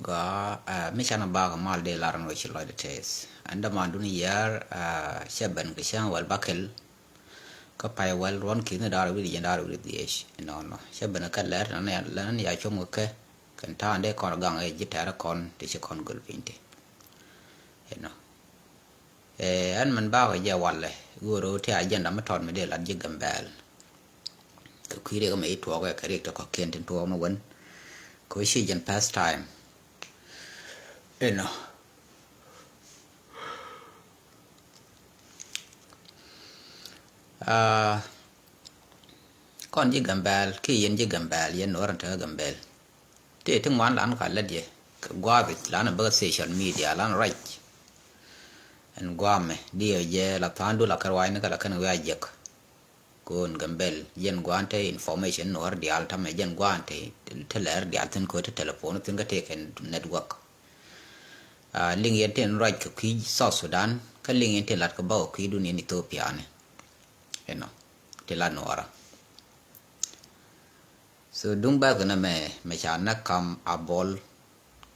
ก็ไม่ใช่นับบ้ากับมาลเดลาร์นวิชิลอยเดเทสอันดับมาดูนี่ยาเชฟเป็นก็ช่างวัลบัคเกลก็ไปวัลร้อนคิดในดาร์วิดียันดาร์วิดีเอชนอนเชฟเป็นก็เลร์นั่นเนี่ยแล้วนั่นยาชมก็กันท่าอันเดคอนกังเอจิตาระคอนที่เชคอนกุลพินทีเห็นเนาะอันมันบ้ากับยาวัลเลยกูรู้ที่อายันดามาทอนไม่ได้ลัดยิกัมเบลก็คุยเรื่องก็ไม่ถูกก็เรียกตัวก็เขียนถึงตัวมาวันก็ชื่อยัน pastime eno con ji gambel ki yen ji gambel yen oran ta gambel te tin wan lan ka ladye gwa bi lan ba social media lan right en gwa me dio je la tandu la karwai ne kala kan wa jek kon gambel yen gwante information or di alta me yen gwante teler di alten ko te telephone tin ga te ken networkลิงเย็นเทนไรกับคีซอสุดานก็ลิงเย็นเทลัดกับบ่าวคีดูนี่นิโตเปียเนี่ยเห็นเนาะเทลัดนัวระสุดดุงแบบนั้นไม่ใช่นักคำอาบอล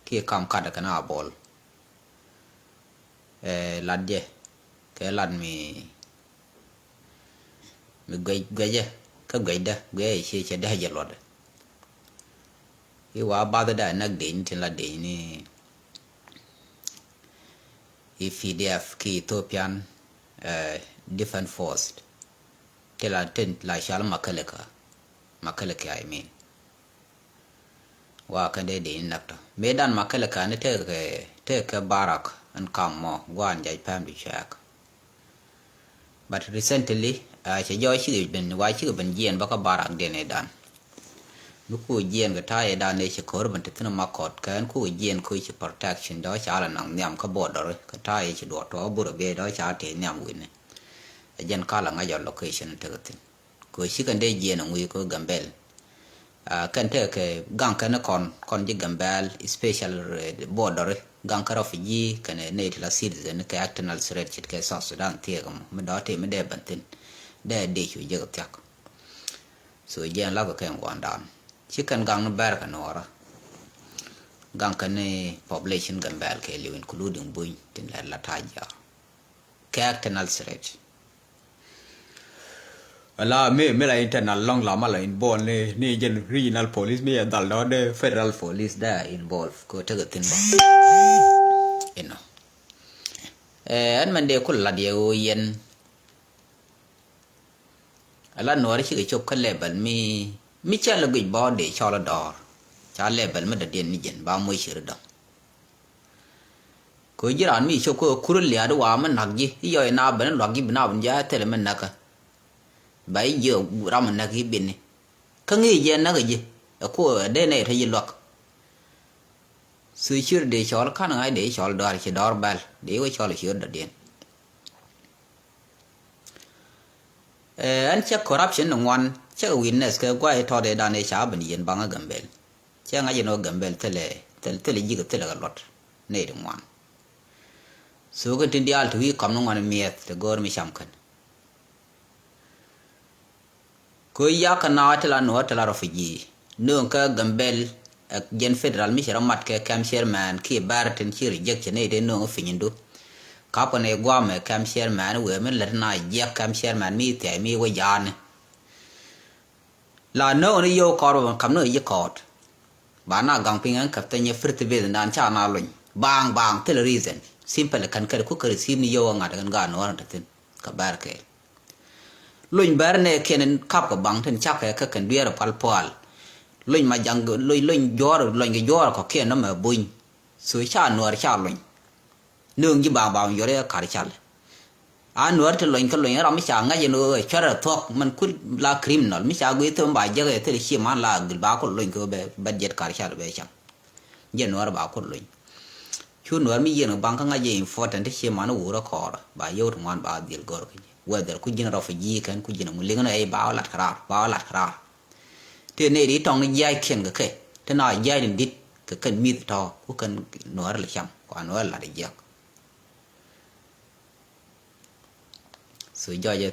ที่คำขาดกันอาบอลลัดเจแค่ลัดมีเกยเจก็เกยเด้เกยเชื่อได้เยอะเลยที่ว่าบ้าได้นักเดินที่ลัดเดินนี่EPDF ki Ethiopian Defense Force tela ten la shala makaleka I mean wa kan de nakto medan makaleka ne te ke barak an kam mo gwan jai pam di chak but recently che joy chi ben wa chi ben yen ba ka barak de ne dan ku yen ga tai da ne che kor ban te na makot kan ku yen ku chi protection do cha la nang nyam ka bo do ka tai chi do to bu be do cha te nyam win ne yen ka la nga yo location te ga tin ku chi kan de yen ngui ko gambel kan te ke gang kan kon ji gambel special border gang ka refugee kan ne la citizen ka actional threat chit ke South Sudan te ga me do te me de ban tin de chu je ga tak so yen la ko kan wan dan chicken gang no ber kan ora gang kan population gambel ke liu including buin tin la taja canal threat ala me la internal long la mala in bon ni gen regional police me dal do de federal police da involved ko taga tin ba eno an man de kul la de yen ala no ri chi chop kan level mi cha la gui bo de cha la dor cha level ma da den ni gen ba mo shir da ko jiran mi cho ko kurul ya da wa man nagji yo na ban lo gi bna ban ja tele man naka bai yo ram na gi bin ni ka ngi je na ga ji ko de ne tha yi lok su shir de cha la kan ai de cha la dor chi dor bal de wo cha la shir da den an cha corruption no wan cha witness ke gwa e thode da ne cha ban yen banga gambel cha nga yeno gambel tele jiga tele ga lot ne de wan so ko tin dial to wi kam no wan miet te gor mi sham kan ko ya kana tela no tela rofiji no ka gambel ak gen federal mi shara mat ke kam chairman ki baratin chi reject ne de no finyindu kapone gwame kam chairman we men la na je kam chairman mi te mi wo yan la no ni yo kor kam no ye kot ba na gang pingan kap te nye frit be dan cha na lun bang tel reason simple kan ka ku kar sim ni yo nga dan ga no ran tin ka bar ke lun bar ne kenen kap ka bang ten cha ka kan bier pal pal lun ma jang lun jor lun ge jor ko ken no ma buin su cha no cha lun nương ji bang yo re kar chal an nur te loin ka loin ra mi cha nga je no chara thok man ku la criminal mi cha gui to ba je ge te chi man la gil ba ko loin ko be budget kar chal be cham je no ba ko loin chu nur mi je no bang ka nga je important te chi man u ra khor ba yo man ba dil gor ke whether ku jin ra fa ji kan ku jin mu linga ai ba lat khara te ne ri tong ni jai khen ga ke te na jai din dit ka kan mi to ku kan nur la cham ko nur la de je so jo je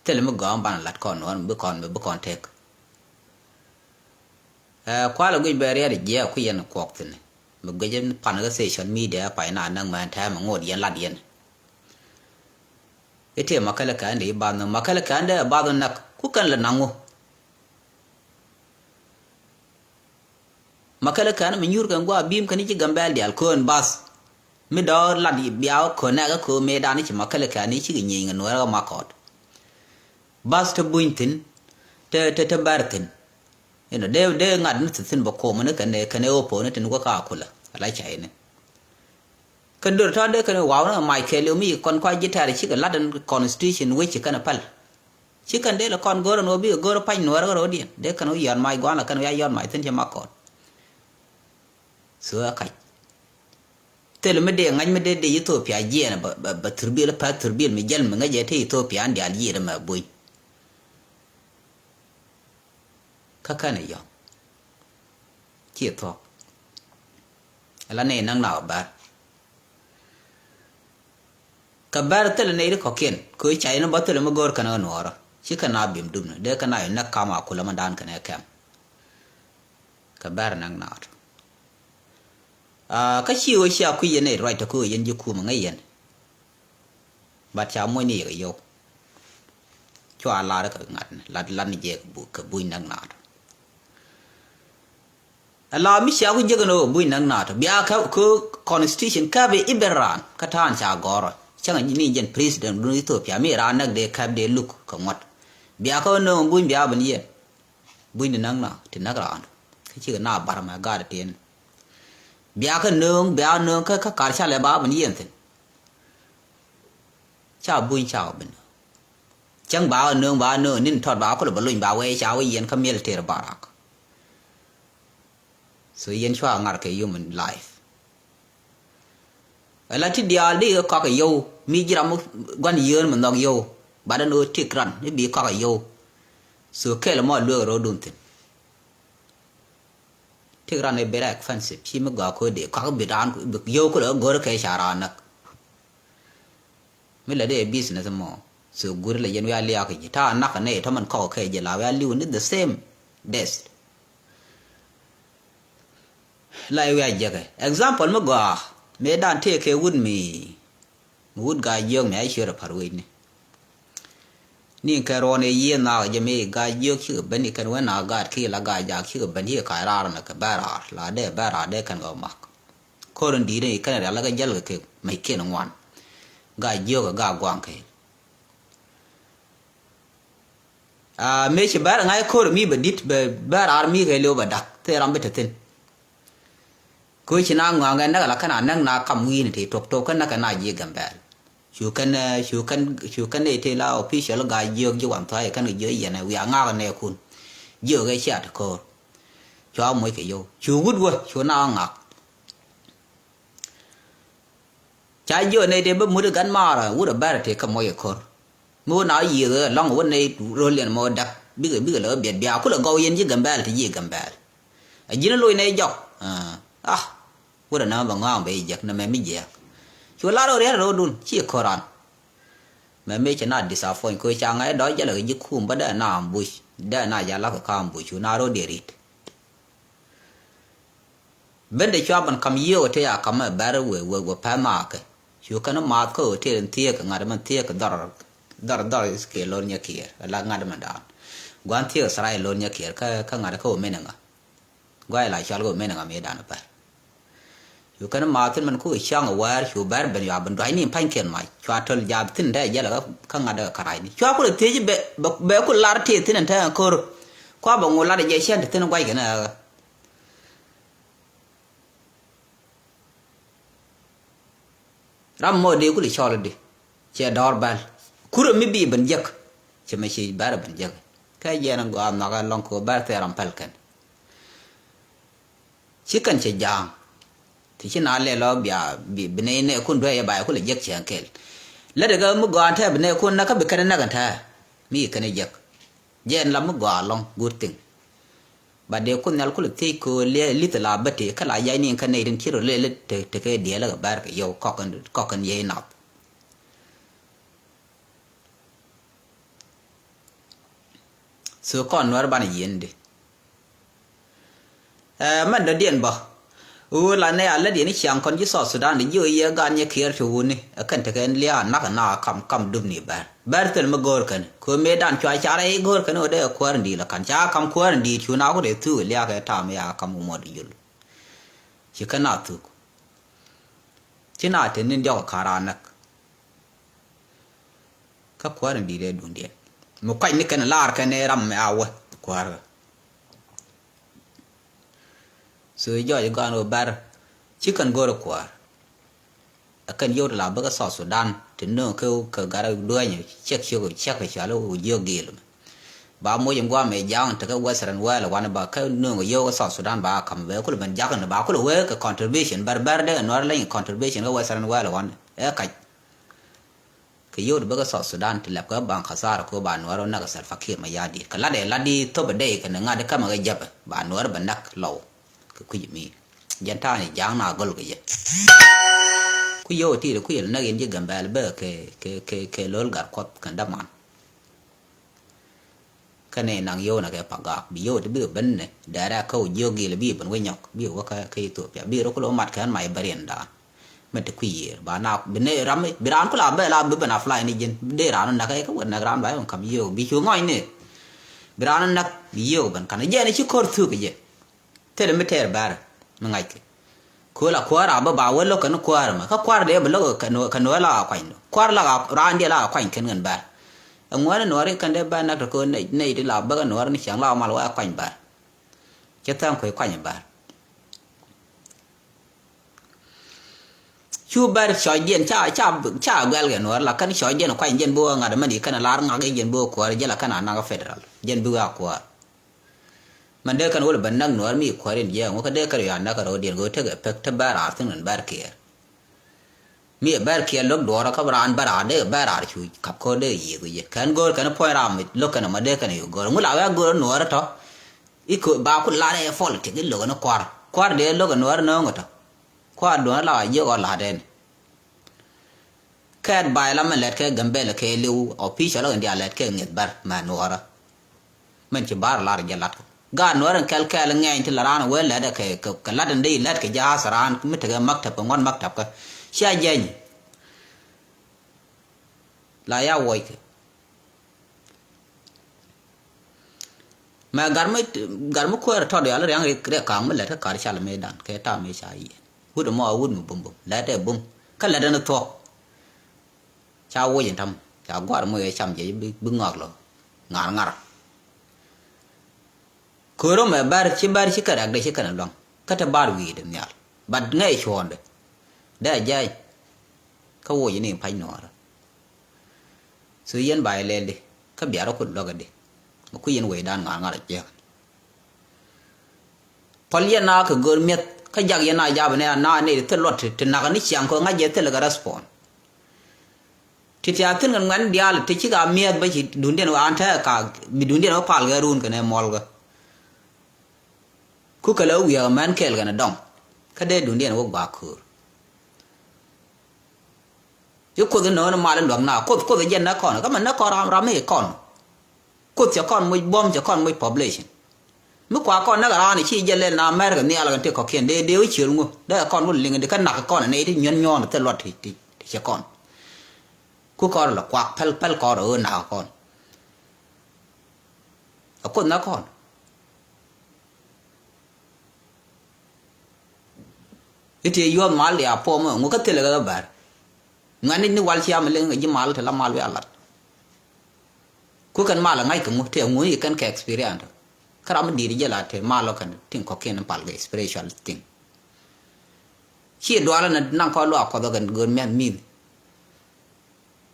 tele mo gam ban lat kon on bu kon tek kwa la gui beria de je ku yen kwok tin mình bây giờ pan cái social media phải là năng mà thay mà ngồi điện là điện cái chuyện mà cái là cái này bao nhiêu mà cái là cái này bao nhiêu nặc cũng cần là năng mà cái là cái này mình nhur cái qua bim cái này chỉ gambel đi alcohol bas mình đó là đi biao con này cái cô mẹ đàn chỉ mà cái là cái này chỉ cái nhing nó là mà cọt bas to buin tin te bar tin de ngad nó tin bọc ko mà cái này opo nó tin qua cả kula lại chạy này kan dur ta de kan wow na Michael mi kon kwa gitar chi ka ladan constitution we chi kana pal chi kan de la kon goro no bi goro pa no ro di de kan yon mai gwa la kan ya yon mai tin ma kon sura kai tel me de ngany me de Ethiopia je na ba turbil pa turbil mi jel me ngaje te Ethiopia andi al yire ma boy ka kana yo chi to ala ne nang na ba kabar tel ne ri koken ko chai no batul ma gor kana no shi kana bim dum de kana na kama kula man dan kana kam kabar nang na ka shi wo sha ku yene right ta ko yen ji ku ma ngayen ba cha mo ni ga yo chwa la da ka ngat la lan je bu ka bu nang na ala mi sha ku je ga no bu nang na bia ka ko constitution ka be iberan ka tan cha goro chẳng như này dân president đối thủ phía Mỹ ra nước để cap để look không mất bia có nó bún bia bên gì bún nên năng nào thì năng ra cái chuyện nào bảo mà gạt tiền bia có nương cái cả cha lại bảo bên gì thế chào bún chào bên chẳng bảo nương nên thoát bảo có được bảo luyện bảo ấy chào ấy yên không miêu tả bảo à so yên cho ngar cái human life là thì dia đi có cái yêu mi chỉ làm quan yên mà nó yêu bà đã nói thiệt rằng nếu bị có cái yêu số cái là mọi lừa rồi đúng thế thiệt rằng này bé lại phân xếp khi mà gọi coi để có cái bị đàn được yêu cái đó gọi cái xả ra nè mới là để business mà số gọi là dân wij liao cái gì ta nắc cái này ta mình có cái gì là wij liu nó the same desk lại wij giờ cái example mà gọi mấy đàn thế cái wood mi wood gai dương mấy chuyện là phải vậy nè cái rồi này yên nào giờ mấy gai dương khi bên này cái rồi nào gai khi là gai giặc khi bên này cái ra là cái bara là để bara để cái ngõ mắc còn đi này cái này là cái giờ cái mấy cái nó ngoan gai dương cái gai quăng cái mấy cái bara ngay còn mi bên dit bara mi cái liu bên đặc thế làm biết thế cô chỉ nói ngang ngang đó là cái nào năng na cầm nguyên thì trục cái nó cái nào gì gần bẹt chú cần này thì là official là gai dương chứ hoàn thoại cái này dưới giờ này việc ngang cái này kun dưới cái xe thật cô cho mấy cái vô chú gút quá chú nào ngạc trái dưới này thì mới được gắn mà rồi gút ở bẹt thì cầm mấy cái con mua nói gì rồi long ở này rồi liền mua đặc biết rồi lỡ biệt béo cứ là gọi yên chứ gần bẹt thì gì gần bẹt ở dưới nó lôi này dọc vừa là nó bằng ngang bây giờ nó mới giờ chúa lá rồi đun chỉ Koran mà mấy cái nào disappoint coi chăng ấy đó chỉ là cái khung bắt đầu làm bùi để nào giờ là cái cam bùi chúa nào rồi để rít bên đây cho bạn cầm nhiều thế à cầm ở bờ vừa phải mà cái chúa cái nó mát có thế nên thiệt cái ngài mình thiệt cái đỏ cái lon nhà kia là ngài mình đàn quan thiệt sài lon nhà kia cái ngài có mấy nè gọi lại cho cái mấy nè mấy đàn phải chú cái mà tin mình cứ sang ở ngoài chú bé bên nhà bên trái niệm phanh kiện mày chú ăn thôi giờ tin đây giờ là các ngài được cái này chú có được thế chứ bé có lá thì thế này thế cô qua bằng ngồi lá để dễ xem thì thế nó quay cái này ram mò đi cũng đi cho là đi che đòn bàn cứ rồi mới bị bệnh giặc chứ mấy chị bé là bệnh giặc cái gì nó gọi nó cái lòng của bé thì làm phèn chỉ cần chỉ giang thì chỉ nói là bị bên này con đuôi bài con là giặc chẳng kể là được cái mức gọi thế bên này con nó có bị cái này cái thế mi cái này giặc gen là mức gọi long good thing bà đều con nào con là thấy cô lít là bất thì cái lại giải cái này đến khi rồi lên từ cái đĩa là cái cái dầu có cần gì nào số con nó là bạn gì đi mình đã điện bảo là này là đi này chẳng còn chỉ sọt Sudan đi giờ giờ gan như kia chú này cần thực hiện lia nắc na cầm đum này bär từ mà gor cần cô mê đàn cho cha ấy gor cần ở đây quan đi là cần cha cầm quan đi chú nào có để thu lia cái tham ya cầm một đi rồi chỉ cần nào thu chỉ nào thì nên cho khara nắc các quan đi để đun điện một cái này cần lar cái này ram awa quan sự do những con ở bär chỉ cần gor quan akan yo la baga South Sudan tinno ko ka gara duanya check cái chalo yo gel ba mo yam gwa me jang ta ka western wala wana ba ka no yo South Sudan ba kam be ko ban jagan ba ko we ka contribution bar de no la contribution ka western wala wana ka yo baga South Sudan tilap ka ban khasara ko ba no na ka sal fakir ma yadi ka la di to ba de ka nga de ka ma ga jab ba no ba nak law ka ku mi janta ni jang na gol ga yo ti ku yel na gen je gambal ba ke lol gar kot kan da man kane nang yo na ke paga bi yo de bi ben ne da ra ko yo gi le bi ban we nyok bi wa ka to ya bi ro ko lo mat kan mai barenda met ku yer ba na bi ne ram bi ran ko la ba la bi ban fly ni jen de ran na ka ko na ran ba on kam yo bi chu ngoi ne bi ran na bi yo ban kan je ne chi kor thu ke je te de meter bar ma ngai ke ko la kwara ba wa lo kan kwara ma ka kwara de ba lo kan la kwain kwara la ran de la kwain kan ngan ba ngwan no re kan de ba na ko nei de la ba no ni chang la ma lo kwain ba che tang ko kwain ba chu ba cho yen cha gal ga no la kan cho yen kwain yen bo nga de ma di kan la nga ga yen bo ko je la kan na ga federal yen bu ga ko man de kan wala ban nang no mi ko ren je ngo ka de ka ya na ka ro den go te ga pek ta ba ra tin nan bar ke mi bar ke lok do ra ka ran bara de ba ra chu kap ko de yi go ye kan go kan po ra mi lok kan ma de kan yu go ngula wa go no ra to i ko ba ku la de fol ti ge lo no kwar de lo no ra no ngoto kwar do la ye go la de kan bai la ma let ke gambe le ke liu official ga dia let ke nget bar ma no ra man ci bar la ra lat ga no ran kal ngay ti la ran we la da ke ka la dan dei lat ke ja saran mi ta maktab ko ngon maktab ka sha jen la ya woy ke ma garmu ko to de ala yang re ka ma la ta kar sha la me dan ke ta me sha yi hu do mo wud mu bum la de bum ka la dan to cha wo yin tam cha gwar mo ye cham je bi ngok lo ngar koro me bar chi kara de chi kana long kata bar wi de nyal bad ngai chonde da jai ka wo yini pai no ra su yen bai le de ka biara ku loga de ku yen we dan ngar je pal yen na ka gor met ka jag yen na ja bane na ne te lot te na ni chiang ko ngaje te la respond ti ti atin ngan dial te chi ga miet ba chi dun den wa anta ka bi dun den wa pal ga run ka ne mol ga ku kala wiya man kel gana dom kade dundian wo ba kur yo ko no na malan dom na ko jen na kon ka man na ko ram he kon ko ti kon mo bom ti kon mo population mu kwa kon na ga ni chi jele na america ni ala te ko ken de wi chi ngo da kon wo linga de kan na kon ne ti nyon te lot ti chi kon ku kon la kwa pel ko ro na kon ko na kon ite yo mal ya po mo ngo ka tele ga bar ngani ni wal chi am le ngi mal te la mal we alat ku kan mal ngai ka mu te ngui kan ka experience karam di ri jela te mal kan tin ko ken pal ga special thing chi do ala na nan ko lo ko da gan gon men mi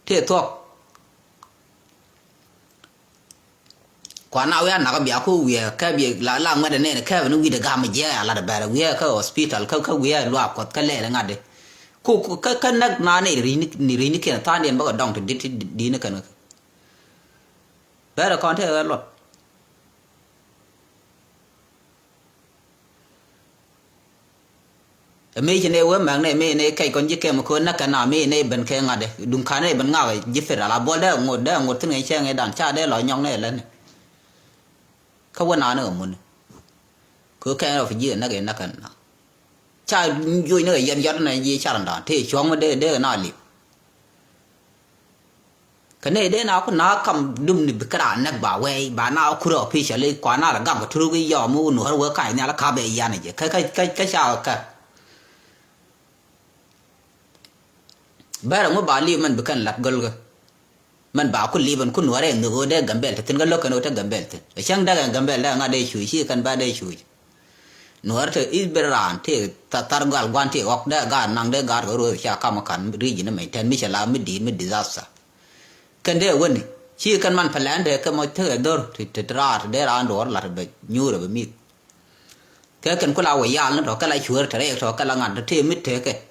te to kwa na we na ka bia ko we ka bi la ngade ne ka no wi de ga ma je ala da bara we ka hospital ka we lo ko ka le ngade ku ka na ne ri ni ke ta ne ba dong te di ne kan bara kon te lo me je ne we mang ne me ne kai kon je ke ma ko na ka na me ne ben ke ngade dum ka ne ben nga ji fe la bo da ngod tin ngai che ngai dan cha de lo nyong ne len ka wa na no mun ko ka ro fi je na ge na kan na cha vui nữa yên giọt này gì cha đó thì chuông mà để nó lì cái này để nào có nó cầm đâm đi cái đàn nè bảo vậy bà nào cứ rồi phi sẽ lấy quá nào là gam cái thứ cái giò mua nửa vừa cái này là cá bể ya này chứ cái sao cái bây giờ mà bà li mình bukan lát gol cái mình bảo cứ li mình cứ nửa đấy nửa đấy gambel thì tin cái lúc cái nửa gambel thì chẳng đã gambel đã ngay đây chui chỉ cần ba đây chui nửa thì ít beran thì tar gal quan thì ok đã gar nang đã gar rồi cha kam kan region nó mình ten mi sẽ làm mi disaster kan de woni chi kan man plan de ka mo the dor thì tra de ran dor la be nyu re be mi cái kan kula wa ya nó ka lai chuer thare to ka la ngan the mi the ke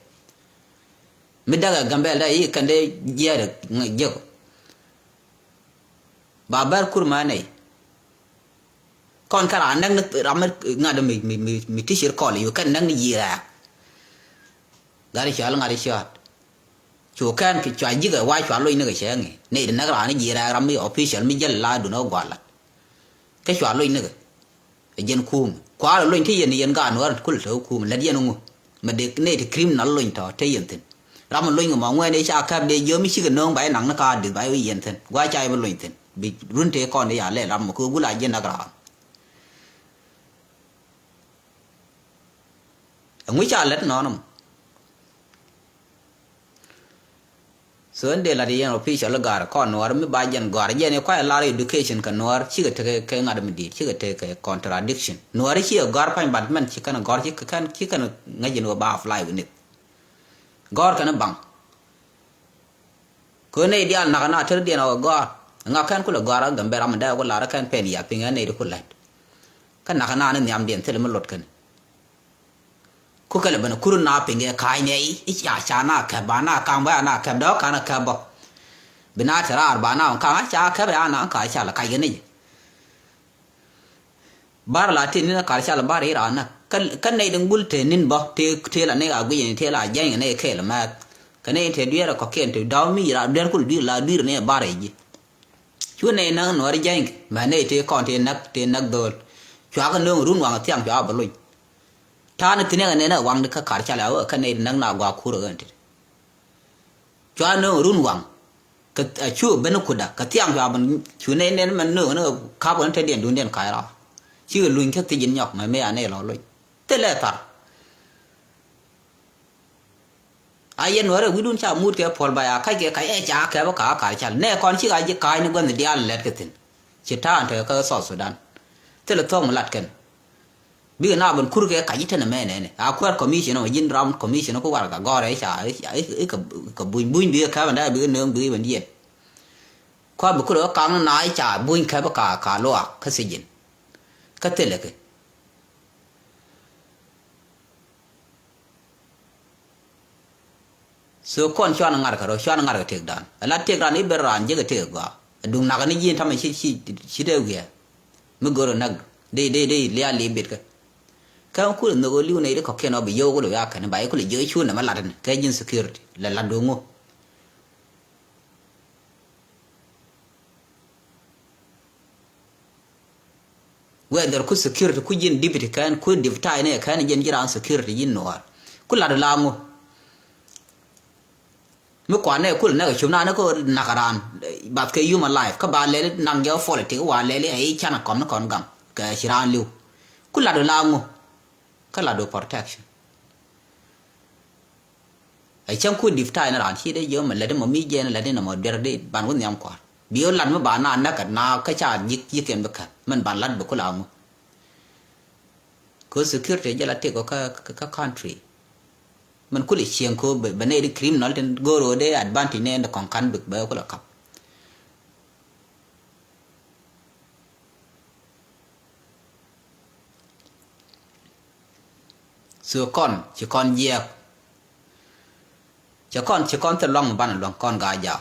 mi daga gambel da yi kan de je de je babar kurma này con cái năng nó làm ngã được mình tí xíu còn lại cái năng gì là gari chả là gari chả chủ can cái chả gì cái quay chả lôi nó cái xe này này nó là nó gì là làm mấy official mấy dân la đủ nó gọi là cái chả lôi nó cái dân khu quá là lôi thì dân gan nó cũng là khu mà là dân ông mà để này thì criminal lôi thôi thấy dân tin làm mà lôi người mà ngoài đây sao các đây giờ mấy cái nông bãi nắng nó cả được bãi với dân tin quay chạy mà lôi tin bị run thế con đấy à lẽ làm mà cứ gula dân nó cả ngui cha let nó nằm so để là đi ăn official là gar con nó mới bài dân gar dân này quay lại education cái nó chỉ cái ngã đâm đi chỉ cái contradiction nó chỉ gar phải bắt mình chỉ cần gar chỉ cần ngay dân nó ba fly với nít gar cái nó bằng cái này đi ăn nó chơi đi nó gar ngã kan kula gar gần bề mình đây có là kan pen ya pinga này được kula kan nó niam điện thế mà lột cái cô cái là bên kuru na pinge khai này ít ya cha na cái bà na cang ba na cái đó cái na cái bò bên na chả bà na cang cha cái bà na cái cha là cái này bar là thì nó cái cha là bar ra na cái này đừng bul thế nín bò thì là này à cái gì thì là dây này cái là mà cái này thì đứa là có kiện thì đau mi là đứa cũng đi là đứa này bar gì chú này nó nói dây mà này thì còn thì nắc đồ chúa cái nương run hoàng thiang chúa bật lui thà nó tin ngay này wang được cả cha là cái này năng nào qua khu rồi anh cho nó run wang cái chú bên nó kuda cái tiang cho mình chú này nên mình nó khá vẫn thấy điện đun điện cái đó chứ lùi cái tiền nhọc mà mấy anh này lo lùi thế là thật ai nói rồi đun cha mút cái phol bài cái cha cái bác cả cha này con chứ ai cái nó gần đi ăn lẹt cái tiền chỉ thà anh thấy cái sọt Sudan thế là thông lạt cái bây giờ nào mình khui cái gì thế này à khui commission nó in round commission nó có vào cả gọi đấy chả ấy cái bùn bia cái vấn đề bây giờ nương bia vấn đề khui bữa khui đó càng nó nái chả bùn cái bữa cả loa cái gì vậy cái thế là cái số con cho nó ngắt cái thiệt đàn là thiệt đàn ít bề ràn chứ cái thiệt quá đúng nào cái này gì thằng mình chỉ đều kia mới gọi là nag đi lia li biết cái cũng là người lưu này đó có cái nó bị vô cái đồ cái nó bảy cái là dưới chuột là mà làm cái nhân security là làm đúng không whether ku security ku jin deputy kan ku deputy này kan jin jira security jin no ku la la ngo mu kwa ne ku na ga chuna na ko nakaran bat ke human life ka ba le nang ge politics wa le ai chana kon na kon gam ka shiran liu ku la ngo cái là đồ protection ấy chẳng có điệp tai nó làm chi đấy giờ mình lấy đến một mỹ gen lấy đến một đợt đấy bạn muốn nhắm quả biểu lần với bạn nào cái nào cái cha giết kiện được mình bạn lần được có làm có security giờ là tiếc có cái country mình có lịch sử có bên này đi criminal đến go rồi đấy advantage này nó còn cắn được bao có là cặp sửa con chỉ con dẹp chỉ con tự lòng ban lòng con gà dạo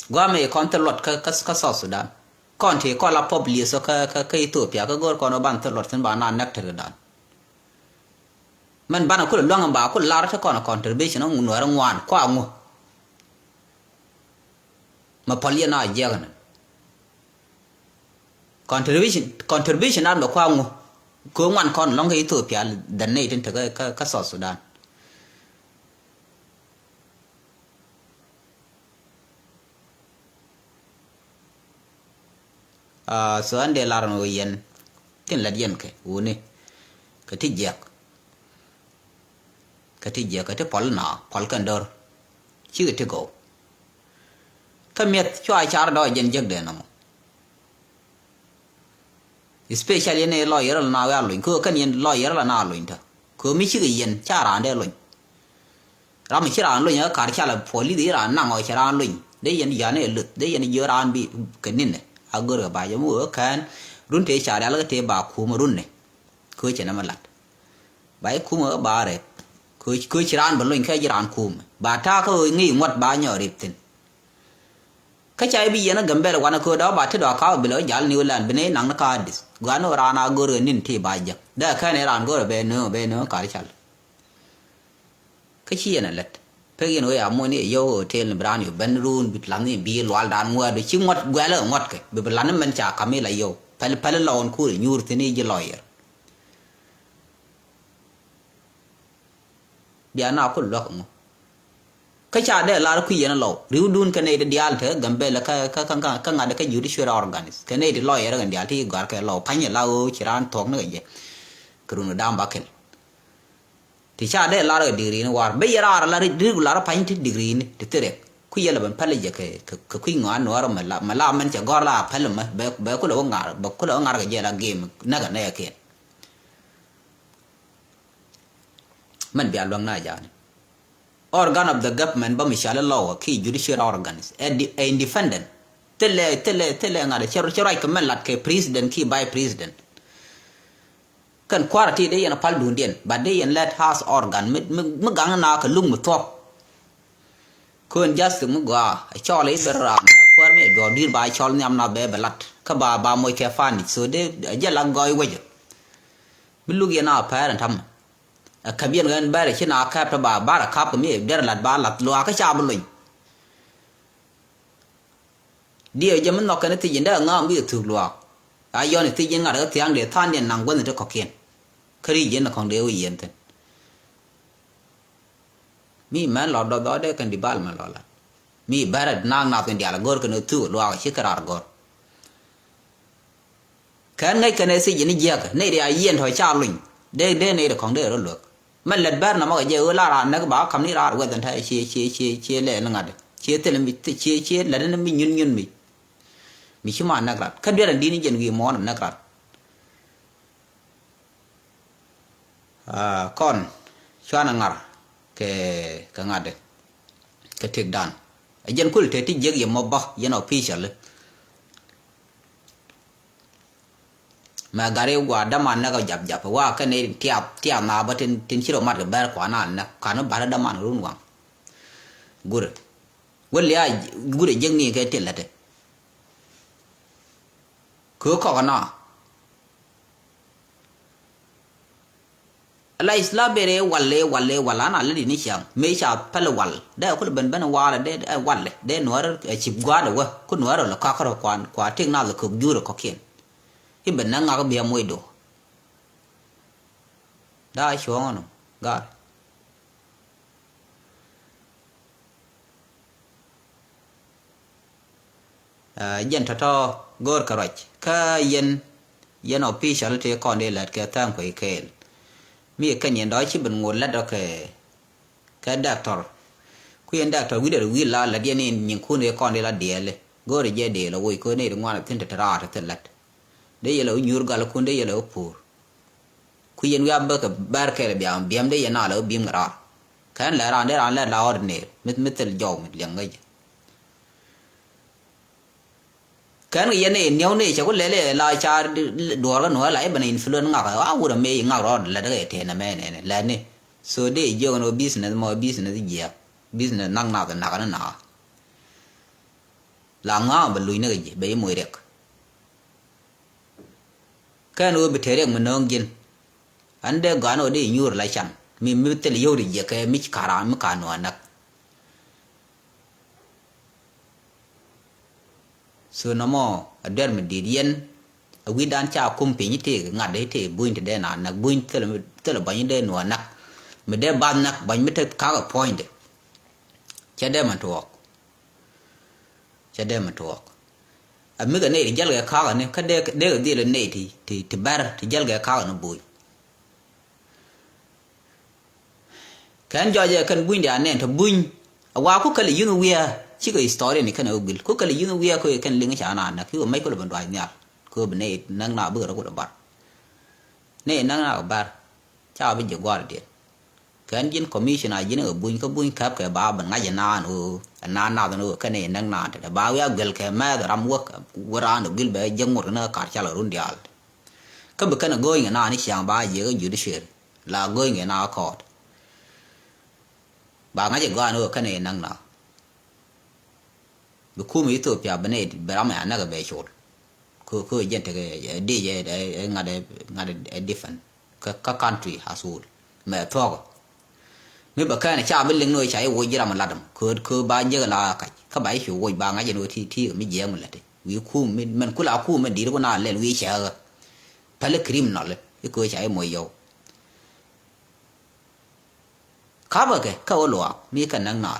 qua mấy con tự lọt cái South Sudan con thì con là public so cái Ethiopia cái gọi con nó ban tự lọt trên bàn ăn nát thời đàn mình ban nó cứ lòng bảo cứ la cho con là contribution nó nửa nó ngoan quá ngu mà public nó dẹp này contribution ăn được quá ngu ko man kon long Ethiopia dan ne tin ta ka South Sudan so ande laran o yen tin la yen ke woni ka ti jek ka te pol na pol kan dor chi te go ka met chwa char do jen jek de namo especially ne lawyer na wa luin ko kan yen lawyer la na luin ta ko mi chi yen chara ande luin ram chi ran luin ya kar chala poli di ran na ngo chara luin de yen ya ne lut de yen yo ran bi kenin ne agor ba ya mu kan run te chara la te ba ku mu run ne ko che na malat bai ku mu ba re ko chiran ban loin ka jiran kum ba ta ko ngi ngot ba nyo riptin ka chai bi yana gambe la wana ko da ba ta da ka bi lo jal ni ulan bine nang na ka dis gano rana gor nin ti ba ja da ka ne ran gor be no ka chal ka chi yana let pe yin we amo ni yo hotel bran yu ben run bit lam ni bi lwal dan ngwa do chi ngot gwa la ngot ke bi lan men cha ka me la yo pal la on ku nyur ti ni ji lawyer biya na ko lo ko ka cha de la ku yen lo riu dun ka ne de dial te gambe la ka ngade ka judicial organis ka ne de lawyer ga dial ti gar ka lo panye la o chiran tok ne je krunu dam bakel ti cha de la degree ne war be yara la regular panye ti degree ne te tere ku yela ban pale je ka ku ngwa no ro ma la man cha gor la pale ma be ko lo ngar ba ko lo ngar ga je la game na ga ne ke man biya long na jani organ of the government ba mishala law ki judicial organs independent tele ngade chero ka man lat ke president ki by president kan kwarati de yana pal dundien ba de yan let house organ mi gang na ka lung mu top kon just mu ga chole berra kwar me do dir ba chol nyam na be belat ka ba moy ke fani so de jala goy weje bilu yana parent tam kabian gan bare china kap ta ba bara kap mi der lat ba lat lo ka cha bulin dia jaman no kan ti jinda ngam bi tu lo ayon ti jin ngara tiang de than den nang gon de ko kien kri jin na khong de wi yen ten mi man lo do de kan di bal ma lo la mi bara nang na ten dia la gor kan tu lo ka chi karar gor kan ngai kan si jin ji ka nei de yen thoi cha luin de nei de khong de ro lo man let bar na ma je la ra na ba kam ni ra wa dan thai chi le na ngade chi te le mi chi la na mi nyun mi chi ma na grat kan bi ran di ni jen gi mo na grat kon chwana ngar ke ka ngade ke tek dan jen kul te ti jeg ye mo ba yen official ma gare gwa da man na ga jap wa ka ne tiap na ba tin chiro mat ga bar kwa na ka no bara da man run wa gure wal ya gure jeg ni ke telate ko na la isla bere walla na le ni cham me cha pala wal da ko ben wala de walle de noar chip gwa da wa ko noar la ka karo kwa tek na la ko juro ko kien hi ben na nga bia moy do da shono ga yen to gor karach ka yen official te kon de lat ke tang ko ikel mi kan yen do chi ben ngol la do ka doctor ku yen doctor wi de wi la de ni nyin ku ne kon de la de le gor je de lo wi ko ne ngwa tin te ra te lat de yelo nyur gal ko de yelo pur ku yen wi abba ka bar ke biam de yana lo bim ra kan la ran de ran la ordne mit tel jaw mit yang ngai kan yen ne nyaw ne cha ko le la cha do ga no la e ban influence nga ka wa me nga ro la de te na me ne la ne so de yo no business mo business ya business nang na na la nga ba lui ne ge be mo rek kan o be tere mo nong gin ande ga no de nyur la chan mi tel yo de je ke mi kara mi ka no anak so no mo ader me didien we dan cha kumpi ni te ngade te buin te de na buin te le ban de no nak me de ban nak ban me te ka point cha de man to a mi ga ne jal ga ka ne ka de le ne ti bar ti jal ga ka no bui kan jo je kan buin da ne to buin wa ku kali yunu wiya chi ko story ni kan obil ku kali yunu wiya ko kan linga cha na ki mai ko ban dwa nya ko bne nang na bu ra ko bar ne nang na bar cha bi je gwar de kan jin commissioner jin buin ko buin kap ke ba ban nga na no na no kan ne nang na de ba ya gel ke ma da ram wak wara no gil be jeng mur na kar cha la run dial ka be kan going na ni siang ba je judicial la going na court ba nga je gwa no kan ne nang na be ku mi to pya bane be ram ya na ga be chol ko jen te de je nga de different ka country hasul me to mi ba ka ne cha bin ling noi chai wo jira man ladam ko ba je la ka ba shi wo ba nga je no ti mi je mun late wi ku mi man kula ku man di ko na le wi cha ga pale criminal ko chai mo yo ka ba ke ka o lo mi ka nang na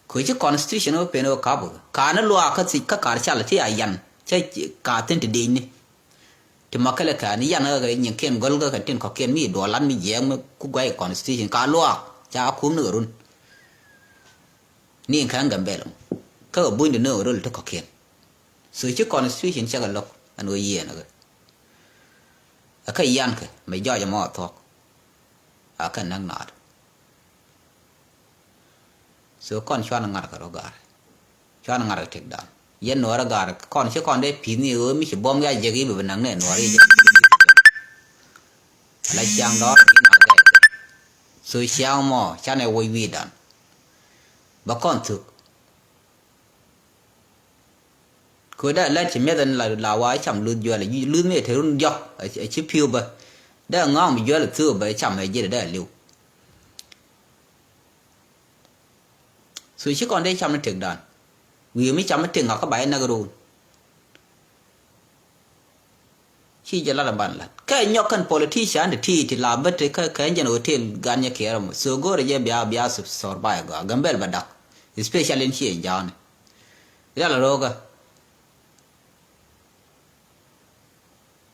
ko ji constitution o pe no ka ba ka na lo ka si ka kar cha la ti ayan che ka tin ti din ni ti makale ka ni yan ga nyin ken gol ga tin ko ken mi do lan mi je ku ga constitution ka lo cha ku no run ni kan ga belo ka bu ni no rul to ko ken so ji constitution cha ga lo an o ye na ga aka yan ka me jo ja mo to aka nang na so con chuan ngar ka rogar chuan ngar tek dan yen no ragar con che con de pi ni mi che bom ga je gi be nang ne no ri la chang đó so xiao mo cha ne woi wi dan ba con tu ko da la che me dan la wa cham lu jo la lu me the run jo chi piu ba da ngong mi jo la tu ba cham me je da liu so chỉ còn đây chăm nó thực đàn vì mới chăm nó thực ngọc các bài na gồm khi giờ là bạn là cái nhóc con politician thì làm bất cái dân hotel gan nhà kia mà so go rồi bia sor bài ga gambel badak especially in here John ra là roga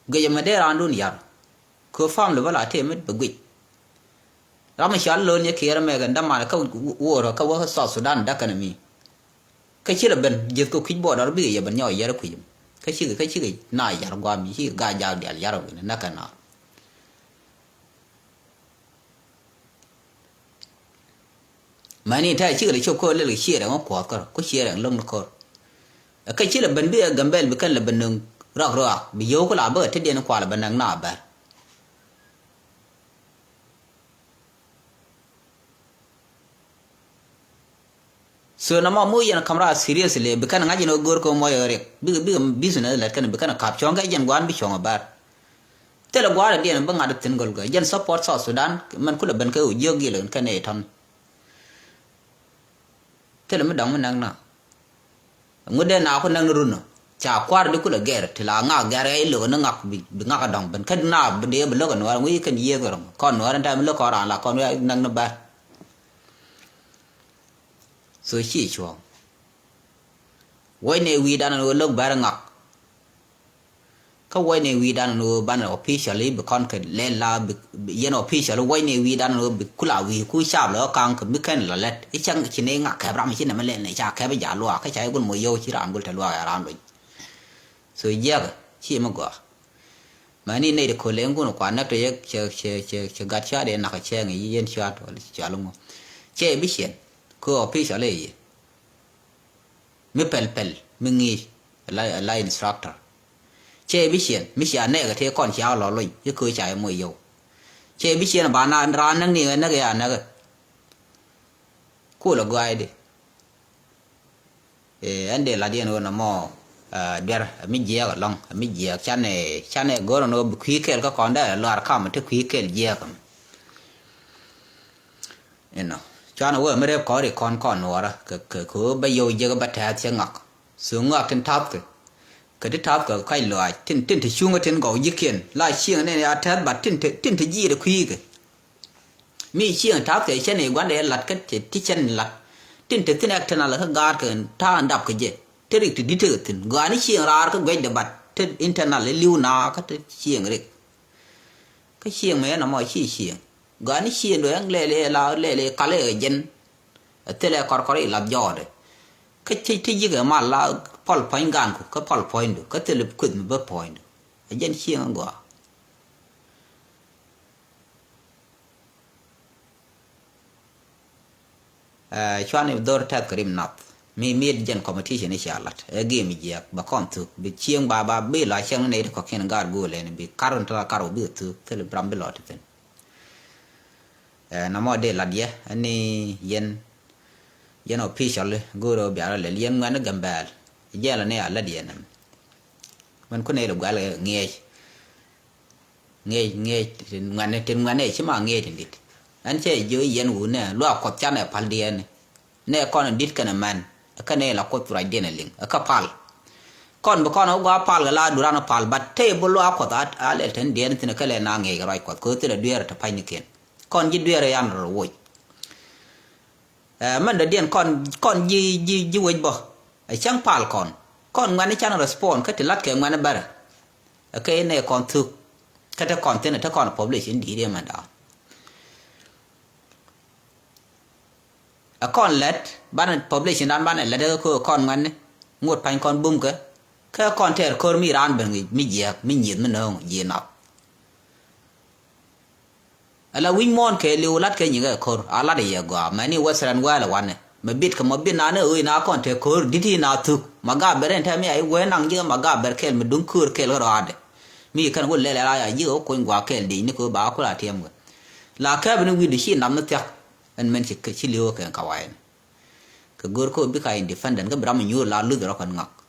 gây mà để ran luôn yar ko farm le wala te mit bugui rama shan lo ne kera me ganda ma ka woro ka wa South Sudan da kana mi ka chira ben je ko kidbo da bi ya ban yo yar ku ka chi na yar gwa mi chi ga ja dial yar na kana mani ta chi ga cho ko le chi ra ko ko chi ra long ko ka chira ben bi gambel bi kan la ben nung rak bi yo ko la ba te den kwa la ban na ba so na ma mo yana kamera seriously be kan ngaji no gor ko mo yore bi business la kan be kan kap chonga jan gwan bi chonga bar tele gwara dien ba ngada tin gol ga jan support South Sudan man kula ben ka yogi len kan e ton tele ma dang nang na ngude na ko nang run cha kwar di kula ger tila nga ger e lo na ngak bi ngaka dang ben kan na be de be lo kan war ngi kan ye gor kon war ta me lo ko ran la kon nang na bar so chi chuo woi ne wi dan no lok bar ngak ka woi ne wi dan no ban officially be kon ke le la yen official woi ne wi dan no be kula wi ku sha lo kang ke mi ken la let I chang chi ne ngak ka bram chi ne ma le ne cha ka be ja lo ka cha gun mo yo chi ran gul ta lo ya ran lo so ye chi ma go ma ni ne de ko le ngun kwa na to ye che ga cha de na ka che ngi yen cha to cha lo mo che bi chen ko official le mi pel mi ngi la instructor che bi chen mi sia ne ga the kon cha lo lo ye ko cha mo yo che bi chen ba na ran nang ni na ga na ga ko lo ga de ande la de no na mo der mi je ga long mi je cha ne go no kwi kel ka kon da lo ar kam te kwi kel je kam cho nó vừa mới đẹp có để con nó ra cái ba yo giờ cái bát thẻ ngọc xuống ngọc trên tháp cái cái đứt tháp cái khai loại tin tin thì chung cái tin gạo dứt kiện lại chiang này là tháp bát tin thì gì được khuy cái mi chiang tháp cái chân này quán để lật cái thì chân lật tin thì tin action là cái gar cái thà anh đập cái gì thế thì đi từ tin gạo này chiang ra cái quay đập bát tin internal lưu na cái chiang đấy cái chiang mấy nó mọi chiang gạo này chiang rồi anh lệ cái lệ dân thế là cor làm gió đấy cái gì cái mà là Paul point gan ko ka Paul point ka tele kud me ba point a jen chiang go chwan ne dor ta krim nap mi jen competition inshallah e game ji ba kontu bi chiang ba be la chiang ne ko ken gar go le ne bi karon ta karo bi tu tele brambe lot ten na mo de la dia ani yen official go ro bi ala le yen ngana gambal jela ne ala dia nam man ko ne lo gal nge ngane chima nge dit an che jo yen wu ne lo ko cha ne pal dia ne kon dit kana man ka ne la ko tura dia ne ling ka pal kon ba kon ga pal ga la durana pal bat te bo lo ko ta ale ten dia ne tin ka le na nge ga ko ko te duer ta pa ni ken kon ji duer yan ro wo man da dien kon ji wo bo chẳng pal con ngani chana respond cái lat cái ngani bara cái này còn thực cái ta còn tên là ta còn population đi đi mà đó con let ban population dan ban let ko con ngani ngot pan con bum cái con ter ko mi ran ben mi je mi nyid mi no je na ala win mon ke liu lat ke nyi ga ko ala de ya go mani wasran wala wane mà biết cái mà biết nào nữa ơi nào còn thể cố đi thì nào thực mà gặp bên thay mi ai quen năng chứ mà gặp bên kia mà đúng cưa kia rồi đấy mi cần quên lẽ là ai giữa quên quá kia đi nó cứ báo có là thêm rồi là cái bên người đi xin nắm nó tiếc anh mình chỉ liêu cái cao ai cái guru có biết cái independent cái bram nhiều là lư rồi còn ngọc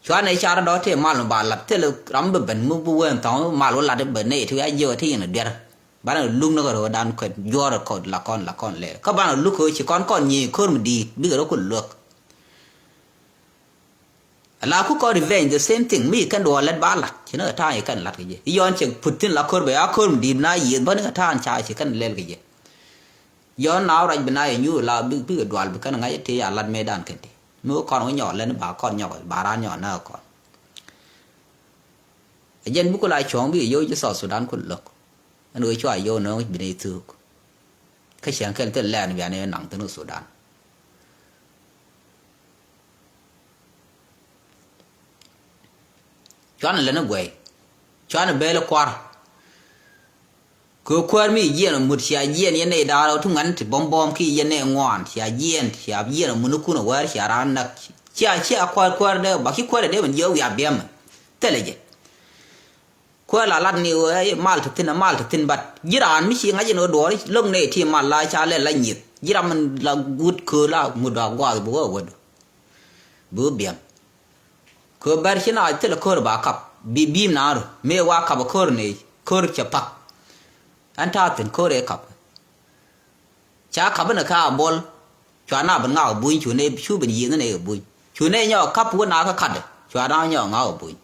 cho nên cha đó thì mà nó bảo là thế là lắm bên mua buôn tao mà nó là cái bên này thì ai giờ thì nó đẹp bạn lúc nó rồi đan quẹt do rồi còn là con lệ các bạn lúc ấy chỉ con nhiều khôn mà đi bây giờ nó còn lược là cũng có revenge the same thing mi kan do let ba lat chỉ nó thay kan lat cái gì yon chừng putin là khôn bây khôn mà đi na yên vẫn nó thay cha chỉ kan lên cái gì yon nào rồi bên này như là bây giờ đoạt cái ngay thì là lát medan cái gì nếu con nó nhỏ lên bà con nhỏ bà ra nhỏ nào còn dân bữa lại chọn bây giờ vô cho Sudan còn lược người cho ai vô nó bị này thứ cái sáng cái tên là này này nặng tới nước Sudan cho nên là nó quay cho nên bé là qua cứ qua mi yên là một xia yên này đào đâu thung ngắn thì bom khi yên này ngoan xia yên là một nước cuốn ở ngoài xia ra nặc xia qua đây bác khi qua đây mình vô việc biếng thế là gì qua là lăn nhiều mal thực tin bật Iran mi xin ngay nó đuổi lông này thì mal lại cha lên lại nhiệt Iran mình là good cơ là một đào qua bữa biếng cơ bär xin ai thế là cơ bà cặp bim nào mẹ qua cặp cơ này cơ chập pak anh ta tin cơ đấy cặp cha cặp nó cả bol cho na bên ngào bùi chú này chú bên gì này bùi chú này nhỏ cặp của na cái khát cho na nhỏ ngào bùi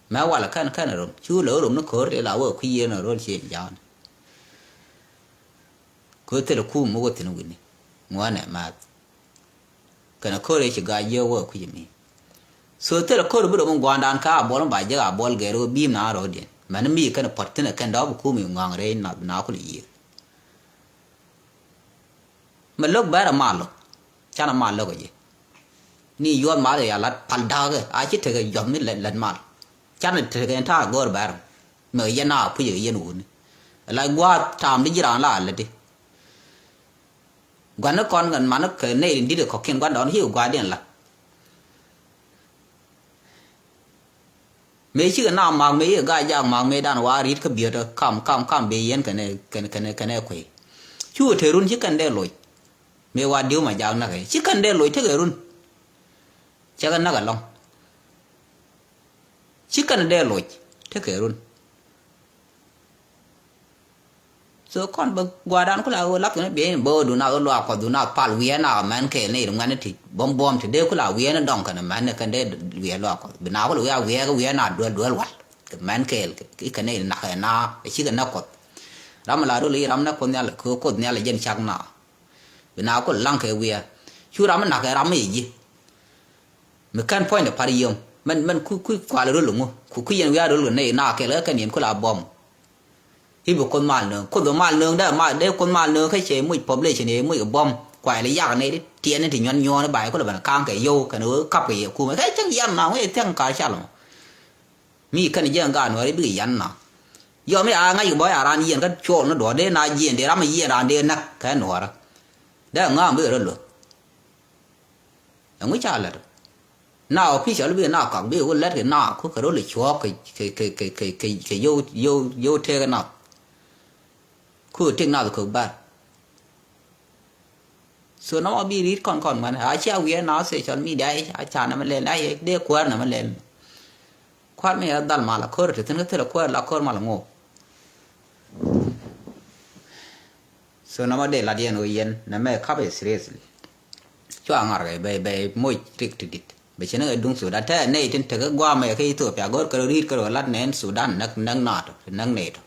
mà qua là cái này rồi chú lỡ rồi nó khổ để là vợ khi nó rồi chuyện giàu cứ thế là khu mua cái nó quên ngoan này mà cái nó khổ để chỉ gai vô vợ khi mình so thế là khổ bây giờ mình quan đàn cả bol bài giờ cả bol gero bim nào rồi đi mà nó mi cái nó phát thế cái đó khu mình ngang rồi nào có gì mà lúc bé là mal cha là mal cái gì ni yuan mal là lát phật đa cái ai chết thì cái giống như lần mal chắc là cái thằng gọi là bär người dân nào bây giờ dân uống lại qua tham đi Iran là đi quan nó con gần mà nó cái này đi được có kiện quan đó nó hiểu qua điện là mấy chữ nào mà mấy ở gai giang mà mấy đàn hoa rít cái biệt cam bề yên cái này quỷ chú thể run chứ cần đeo lối mấy hoa điếu mà giang này chứ cần đeo lối thế cái run chắc là nó cả long chỉ cần đeo lối thế kể luôn so con ba guadan kula lap ne be bo du na lo ko du na pal wi na man ke ne dum ngane ti bom ti de kula wi na don kan man ne kan de wi lo ko be na ko wi na do wal man ke ke ne na na chi kan na ko ram la ro li ram na ko ne la ko ne la jen chak na be na ko lang ke wi chu ram na ke ram yi me kan point de pari yom man ku kwa lo lu ku yen wi a lo ne na ke la kan yen kula bomที่บุคคลมาเนืองคนตัวมาเนืองได้มาได้คนมาเนืองแค่เฉยมุ่ยพบเลยเฉยมุ่ยกับบอมกว่าอะไรยากในเทียนนี่ถึงย้อนย้อนใบก็เลยแบบกลางแก่โยกันเออขับไปกูไม่แค่จังยันนะไม่จังการชาลมีขนาดยังการว่าได้ดื้อยันนะยอมไม่อาง่ายอยู่บ่อยอารันเย็นก็โชว์นั่นดอเดนายเย็นเดี๋ยวรับมาเย็นรานเดนนักแค่หนัวละได้ง่ามเบื่อแล้วหรอยังไม่ชาเลยน่าพี่เฉลิมเบี้ยน่ากังเบี้ยวันแรกเลยน่าคุกกระโดดเลยชัวร์เคโยเทกันนักคือทิ้งน่าจะคือบ้านส่วนน้องบีรีดก่อนมันหาเช้าเวียนน้าเสียชนมีได้อาจารย์นั่นมันเล่นได้เด็กควรนั่นมันเล่นควรไม่ได้ดันมาละควรถึงถึงก็ควรละควรมาละโง่ส่วนน้องเด็กละเดียนโอเย็นนั่นแม่ขับไปซีเรียสช่วงอะไรไปมวยทริกติดไปเช่นนั้นดุงสุดาแท้ในถึงก็ว่าไม่เคยตัวเปียกก็รีดก็ลัดเน้นสุดานนักนาดนักเนต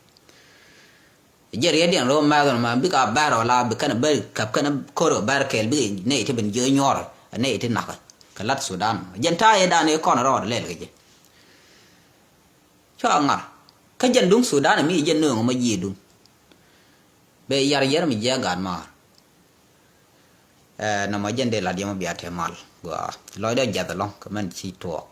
เยอะเรียนรู้มาบิกาบาร์ลาบิกันเบลกับกันโคโรบาร์เคลบิเนี่ยที่เป็นเยอะยอร์เนี่ยที่หนักกันลัดสุดานยันท้ายด้านนี้ก่อนรอดเลยเลยช่วงอ่ะขยันดุงสุดานมียันเนื้อมายีดุงเบียร์เยอะมีเยอะกันมาน้ำมันยันเดลาดีมาเบียร์เทมัลว่าลอยได้ยัดลงก็มันชีทวก